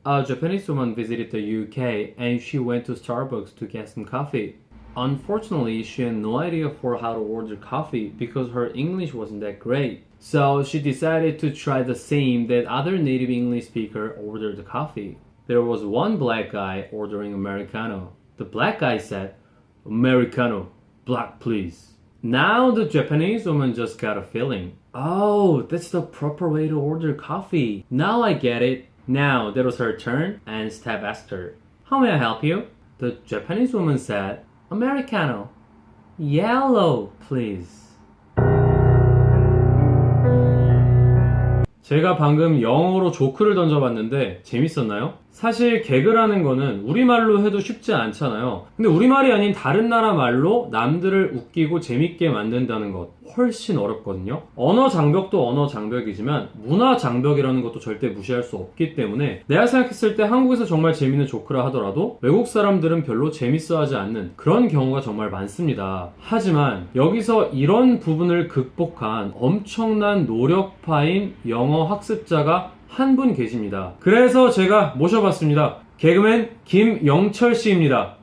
A Japanese woman visited the UK and she went to Starbucks to get some coffee. Unfortunately, she had no idea for how to order coffee because her English wasn't that great. So she decided to try the same that other native English speaker ordered the coffee. There was one black guy ordering Americano. The black guy said, Americano, black please. Now the Japanese woman just got a feeling. Oh, that's the proper way to order coffee. Now I get it. Now that was her turn and Steph asked her, how may I help you? The Japanese woman said, Americano, yellow please. 제가 방금 영어로 조크를 던져봤는데 재밌었나요? 사실 개그라는 거는 우리말로 해도 쉽지 않잖아요. 근데 우리말이 아닌 다른 나라 말로 남들을 웃기고 재밌게 만든다는 것 훨씬 어렵거든요. 언어 장벽도 언어 장벽이지만 문화 장벽이라는 것도 절대 무시할 수 없기 때문에 내가 생각했을 때 한국에서 정말 재밌는 조크라 하더라도 외국 사람들은 별로 재밌어하지 않는 그런 경우가 정말 많습니다. 하지만 여기서 이런 부분을 극복한 엄청난 노력파인 영어 학습자가 한 분 계십니다. 그래서 제가 모셔봤습니다. 개그맨 김영철 씨입니다.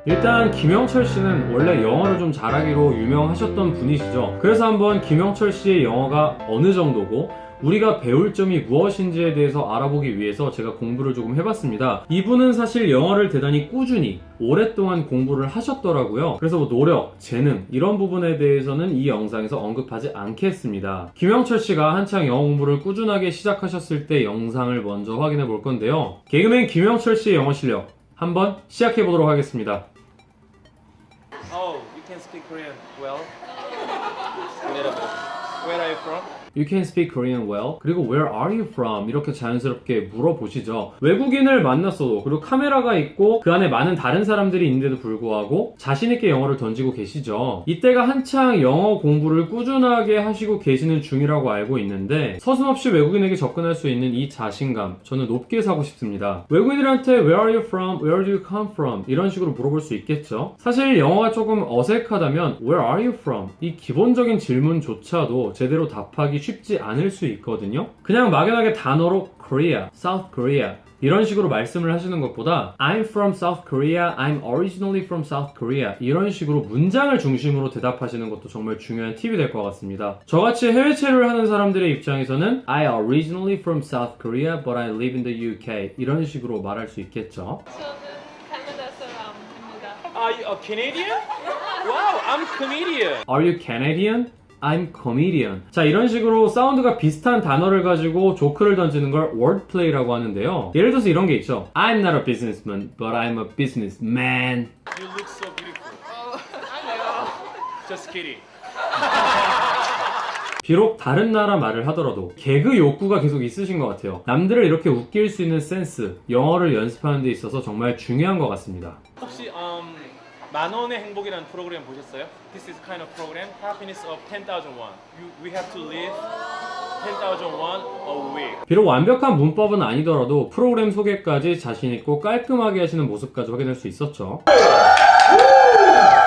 일단 김영철 씨는 원래 영어를 좀 잘하기로 유명하셨던 분이시죠. 그래서 한번 김영철 씨의 영어가 어느 정도고 우리가 배울 점이 무엇인지에 대해서 알아보기 위해서 제가 공부를 조금 해봤습니다. 이분은 사실 영어를 대단히 꾸준히 오랫동안 공부를 하셨더라고요. 그래서 뭐 노력, 재능 이런 부분에 대해서는 이 영상에서 언급하지 않겠습니다. 김영철 씨가 한창 영어 공부를 꾸준하게 시작하셨을 때 영상을 먼저 확인해 볼 건데요. 개그맨 김영철 씨의 영어 실력 한번 시작해 보도록 하겠습니다. Oh, you can speak Korean well? A little bit. Where are you from? You can speak Korean well. 그리고 Where are you from? 이렇게 자연스럽게 물어보시죠. 외국인을 만났어도 그리고 카메라가 있고 그 안에 많은 다른 사람들이 있는데도 불구하고 자신있게 영어를 던지고 계시죠. 이때가 한창 영어 공부를 꾸준하게 하시고 계시는 중이라고 알고 있는데 서슴없이 외국인에게 접근할 수 있는 이 자신감 저는 높게 사고 싶습니다. 외국인들한테 Where are you from? Where do you come from? 이런 식으로 물어볼 수 있겠죠. 사실 영어가 조금 어색하다면 Where are you from? 이 기본적인 질문조차도 제대로 답하기 쉽지 않을 수 있거든요. 그냥 막연하게 단어로 Korea, South Korea 이런 식으로 말씀을 하시는 것보다 I'm from South Korea, I'm originally from South Korea 이런 식으로 문장을 중심으로 대답하시는 것도 정말 중요한 팁이 될 것 같습니다. 저같이 해외 체류를 하는 사람들의 입장에서는 I originally from South Korea, but I live in the UK 이런 식으로 말할 수 있겠죠. 저는 캐나다 사람입니다. Are you a Canadian? Wow, I'm comedian. Are you Canadian? I'm comedian. 자, 이런 식으로 사운드가 비슷한 단어를 가지고 조크를 던지는 걸 wordplay라고 하는데요. 예를 들어서 이런 게 있죠. I'm not a businessman, but I'm a businessman. You look so beautiful. 아니요. Just kidding. 비록 다른 나라 말을 하더라도 개그 욕구가 계속 있으신 것 같아요. 남들을 이렇게 웃길 수 있는 센스, 영어를 연습하는 데 있어서 정말 중요한 것 같습니다. 혹시 만원의 행복이라는 프로그램 보셨어요? This is kind of program, happiness of 10,000 won. We have to live 10,000 won a week. 비록 완벽한 문법은 아니더라도 프로그램 소개까지 자신있고 깔끔하게 하시는 모습까지 확인할 수 있었죠.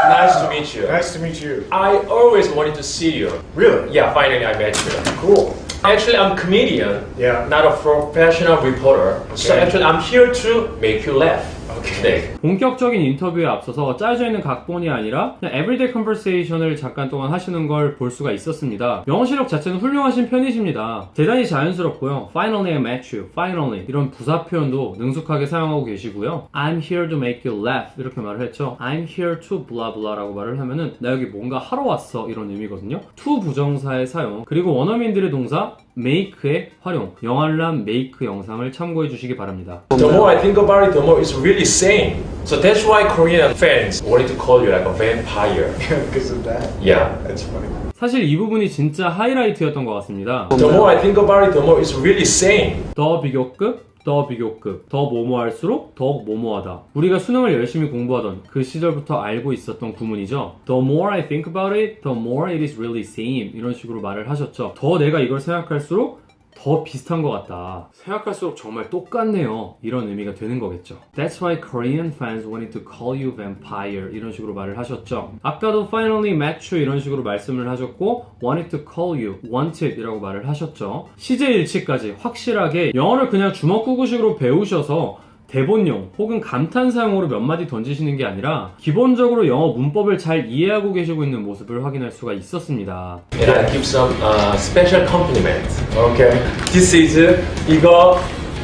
Nice to meet you. Nice to meet you. I always wanted to see you. Really? Yeah, finally I met you. Cool. Actually, I'm a comedian, Yeah. not a professional reporter. So Okay. actually, I'm here to make you laugh today. 본격적인 인터뷰에 앞서서 짜여져 있는 각본이 아니라 그냥 everyday conversation을 잠깐 동안 하시는 걸 볼 수가 있었습니다. 영어 실력 자체는 훌륭하신 편이십니다. 대단히 자연스럽고요. Finally I met you. Finally 이런 부사 표현도 능숙하게 사용하고 계시고요. I'm here to make you laugh 이렇게 말을 했죠. I'm here to blah blah라고 말을 하면은 나 여기 뭔가 하러 왔어 이런 의미거든요. to 부정사의 사용 그리고 원어민들의 동사 make의 활용 영알람 make 영상을 참고해 주시기 바랍니다. The more I think about it, the more it's really sane. So that's why Korean fans wanted to call you like a vampire. Because of that? Yeah. That's funny. 사실 이 부분이 진짜 하이라이트였던 것 같습니다. The more I think about it, the more it's really sane. 더 비교급, 더 비교급, 더 뭐뭐할수록 더욱 뭐뭐하다. 우리가 수능을 열심히 공부하던 그 시절부터 알고 있었던 구문이죠. The more I think about it, the more it is really same. 이런 식으로 말을 하셨죠. 더 내가 이걸 생각할수록 더 비슷한 것 같다. 생각할수록 정말 똑같네요. 이런 의미가 되는 거겠죠. That's why Korean fans wanted to call you vampire 이런 식으로 말을 하셨죠. 아까도 finally met you 이런 식으로 말씀을 하셨고 wanted to call you, wanted 이라고 말을 하셨죠. 시제일치까지 확실하게 영어를 그냥 주먹구구식으로 배우셔서 대본용 혹은 감탄사용으로 몇 마디 던지시는 게 아니라 기본적으로 영어 문법을 잘 이해하고 계시고 있는 모습을 확인할 수가 있었습니다. And I give some special compliment. Okay. This is 이거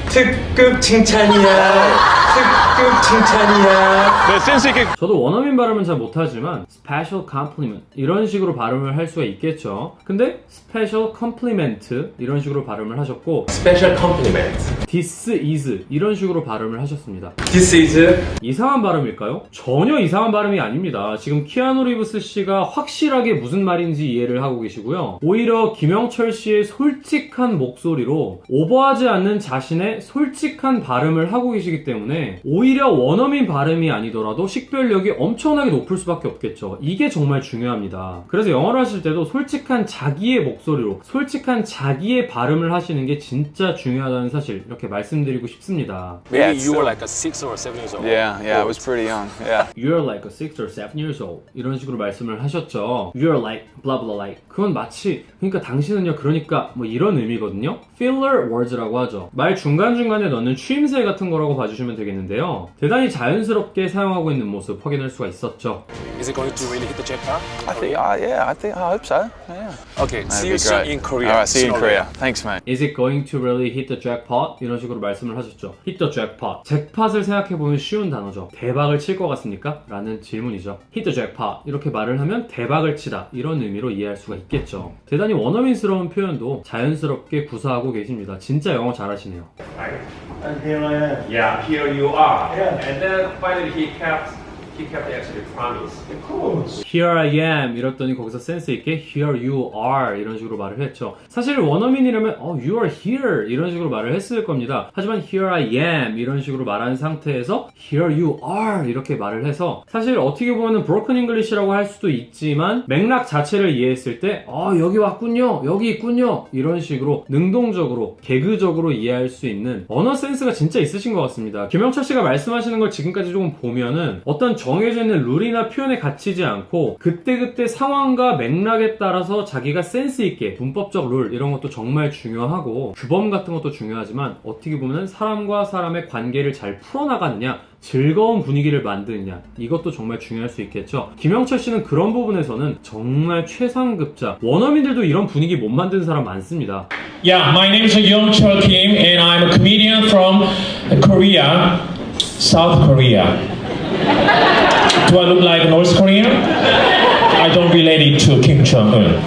특급 칭찬이야. 특급 칭찬이야. 네, 센스 있게. 저도 원어민 발음은 잘 못하지만 special compliment 이런 식으로 발음을 할 수가 있겠죠. 근데 special compliment 이런 식으로 발음을 하셨고 Special compliment. this is 이런 식으로 발음을 하셨습니다. This is 이상한 발음일까요? 전혀 이상한 발음이 아닙니다. 지금 키아누 리브스 씨가 확실하게 무슨 말인지 이해를 하고 계시고요. 오히려 김영철 씨의 솔직한 목소리로 오버하지 않는 자신의 솔직한 발음을 하고 계시기 때문에 오히려 원어민 발음이 아니더라도 식별력이 엄청나게 높을 수밖에 없겠죠. 이게 정말 중요합니다. 그래서 영어를 하실 때도 솔직한 자기의 목소리로 솔직한 자기의 발음을 하시는 게 진짜 중요하다는 사실 이렇게 말씀드리고 싶습니다. Maybe you were like a 6 or 7 years old. Yeah, I was pretty young. Yeah. You're like a 6 or 7 years old 이런 식으로 말씀을 하셨죠. You're like blah blah like 그건 마치 그러니까 당신은요 그러니까 뭐 이런 의미거든요. Filler words라고 하죠. 말 중간중간에 넣는 추임새 같은 거라고 봐주시면 되겠는데요. 대단히 자연스럽게 사용하고 있는 모습 확인할 수가 있었죠. Is it going to really hit the jackpot? I hope so. Yeah. Okay, see That'd you be great. soon in Korea. All right, see you in Sooner or Korea. Thanks, mate. Is it going to really hit the jackpot? 이런 식으로 말씀을 하셨죠. Hit the jackpot. 잭팟을 생각해보면 쉬운 단어죠. 대박을 칠 것 같습니까? 라는 질문이죠. Hit the jackpot. 이렇게 말을 하면 대박을 치다. 이런 의미로 이해할 수가 있겠죠. 대단히 원어민스러운 표현도 자연스럽게 구사하고 계십니다. 진짜 영어 잘하시네요. And here I am. Yeah, here you are. Yeah. And then finally he kept actually promise. Of course. Here I am 이랬더니 거기서 센스 있게 Here you are 이런 식으로 말을 했죠. 사실 원어민이라면 You are here 이런 식으로 말을 했을 겁니다. 하지만 Here I am 이런 식으로 말한 상태에서 Here you are 이렇게 말을 해서 사실 어떻게 보면 Broken English라고 할 수도 있지만 맥락 자체를 이해했을 때 여기 왔군요 여기 있군요 이런 식으로 능동적으로 개그적으로 이해할 수 있는 언어 센스가 진짜 있으신 것 같습니다. 김영철 씨가 말씀하시는 걸 지금까지 조금 보면은 어떤 정해져 있는 룰이나 표현에 갇히지 않고 그때그때 상황과 맥락에 따라서 자기가 센스 있게 문법적 룰 이런 것도 정말 중요하고 규범 같은 것도 중요하지만 어떻게 보면 사람과 사람의 관계를 잘 풀어나가느냐 즐거운 분위기를 만드느냐 이것도 정말 중요할 수 있겠죠. 김영철 씨는 그런 부분에서는 정말 최상급자. 원어민들도 이런 분위기 못 만드는 사람 많습니다. Yeah, my name is Young-Chul Kim and I'm a comedian from Korea, South Korea. Do I look like North Korean? I don't relate it to Kim Jong-un.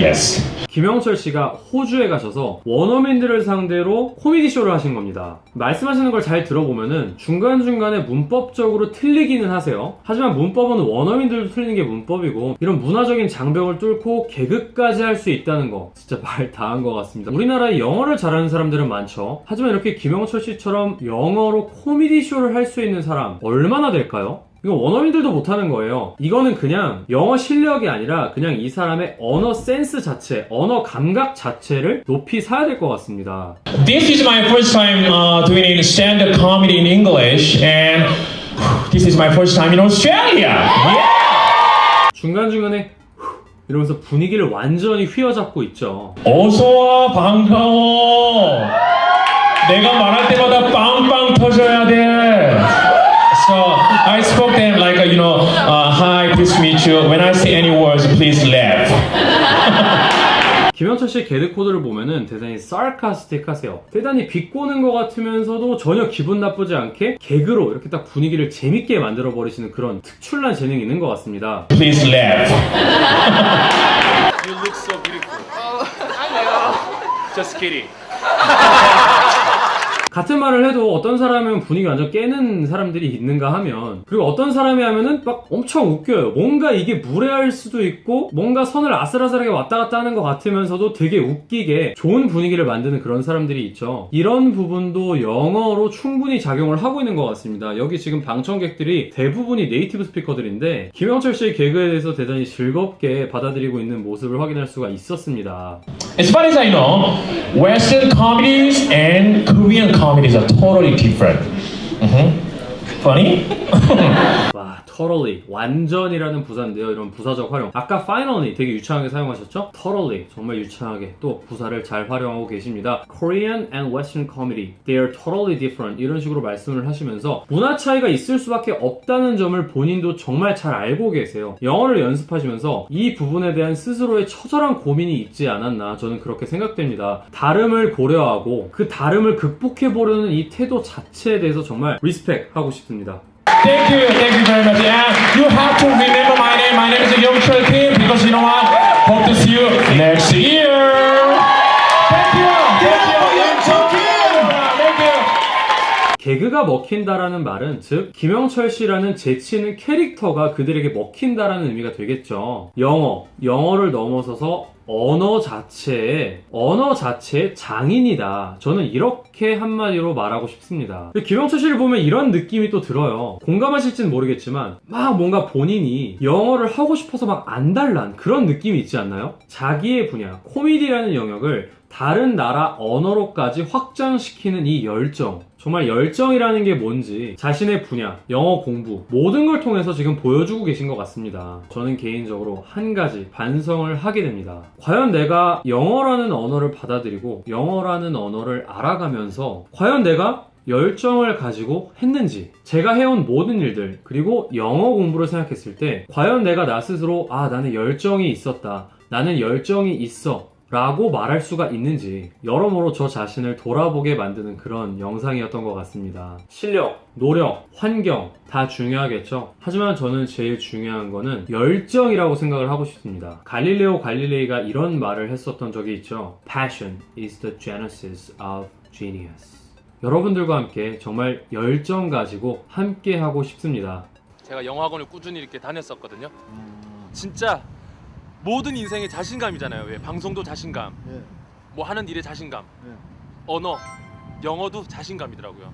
Yes. 김영철 씨가 호주에 가셔서 원어민들을 상대로 코미디 쇼를 하신 겁니다. 말씀하시는 걸 잘 들어보면은 중간중간에 문법적으로 틀리기는 하세요. 하지만 문법은 원어민들도 틀리는 게 문법이고 이런 문화적인 장벽을 뚫고 개그까지 할 수 있다는 거 진짜 말 다 한 것 같습니다. 우리나라에 영어를 잘하는 사람들은 많죠. 하지만 이렇게 김영철 씨처럼 영어로 코미디 쇼를 할 수 있는 사람 얼마나 될까요? 이거 원어민들도 못하는 거예요. 이거는 그냥 영어 실력이 아니라 그냥 이 사람의 언어 센스 자체, 언어 감각 자체를 높이 사야 될 것 같습니다. This is my first time doing stand-up comedy in English and this is my first time in Australia. Yeah. 중간중간에 이러면서 분위기를 완전히 휘어잡고 있죠. 어서와 반가워. 내가 말할 때마다 빵빵 터져야 돼. So I spoke them like hi, please meet you. When I say any words, please laugh. 김영철 씨의 개그 코드를 보면은 대단히 sarcastic 하세요. 대단히 비꼬는 것 같으면서도 전혀 기분 나쁘지 않게 개그로 이렇게 딱 분위기를 재밌게 만들어 버리시는 그런 특출난 재능이 있는 것 같습니다. Please laugh. You look so beautiful. I know. Just kidding. 같은 말을 해도 어떤 사람은 분위기 완전 깨는 사람들이 있는가 하면, 그리고 어떤 사람이 하면은 막 엄청 웃겨요. 뭔가 이게 무례할 수도 있고 뭔가 선을 아슬아슬하게 왔다 갔다 하는 것 같으면서도 되게 웃기게 좋은 분위기를 만드는 그런 사람들이 있죠. 이런 부분도 영어로 충분히 작용을 하고 있는 것 같습니다. 여기 지금 방청객들이 대부분이 네이티브 스피커들인데 김영철 씨의 개그에 대해서 대단히 즐겁게 받아들이고 있는 모습을 확인할 수가 있었습니다. As far as I know, Western comedies and Korean comedies are totally different. Funny? 와, totally, 완전이라는 부사인데요. 이런 부사적 활용. 아까 finally 되게 유창하게 사용하셨죠? totally, 정말 유창하게 또 부사를 잘 활용하고 계십니다. Korean and Western comedy, they are totally different. 이런 식으로 말씀을 하시면서 문화 차이가 있을 수밖에 없다는 점을 본인도 정말 잘 알고 계세요. 영어를 연습하시면서 이 부분에 대한 스스로의 처절한 고민이 있지 않았나 저는 그렇게 생각됩니다. 다름을 고려하고 그 다름을 극복해보려는 이 태도 자체에 대해서 정말 리스펙 하고 싶습니다. Thank you very much. And you have to remember my name. My name is Youngchul Kim because you know what? Hope to see you next year. Thank you. Youngchul Kim. Thank you. 개그가 먹힌다라는 말은 즉 김영철 씨라는 재치있는 캐릭터가 그들에게 먹힌다라는 의미가 되겠죠. 영어를 넘어서서 언어 자체의 장인이다. 저는 이렇게 한마디로 말하고 싶습니다. 김영철 씨를 보면 이런 느낌이 또 들어요. 공감하실지는 모르겠지만 막 뭔가 본인이 영어를 하고 싶어서 막 안달난 그런 느낌이 있지 않나요? 자기의 분야, 코미디라는 영역을 다른 나라 언어로까지 확장시키는 이 열정, 정말 열정이라는 게 뭔지 자신의 분야, 영어 공부 모든 걸 통해서 지금 보여주고 계신 것 같습니다. 저는 개인적으로 한 가지 반성을 하게 됩니다. 과연 내가 영어라는 언어를 받아들이고 영어라는 언어를 알아가면서 과연 내가 열정을 가지고 했는지, 제가 해온 모든 일들 그리고 영어 공부를 생각했을 때 과연 내가 나 스스로 나는 열정이 있었다, 나는 열정이 있어 라고 말할 수가 있는지 여러모로 저 자신을 돌아보게 만드는 그런 영상이었던 것 같습니다. 실력, 노력, 환경 다 중요하겠죠. 하지만 저는 제일 중요한 거는 열정이라고 생각을 하고 싶습니다. 갈릴레오 갈릴레이가 이런 말을 했었던 적이 있죠. Passion is the genesis of genius. 여러분들과 함께 정말 열정 가지고 함께 하고 싶습니다. 제가 영어학원을 꾸준히 이렇게 다녔었거든요. 진짜 모든 인생의 자신감이잖아요. 왜? 방송도 자신감, 뭐 하는 일에 자신감, 언어, 영어도 자신감이더라고요.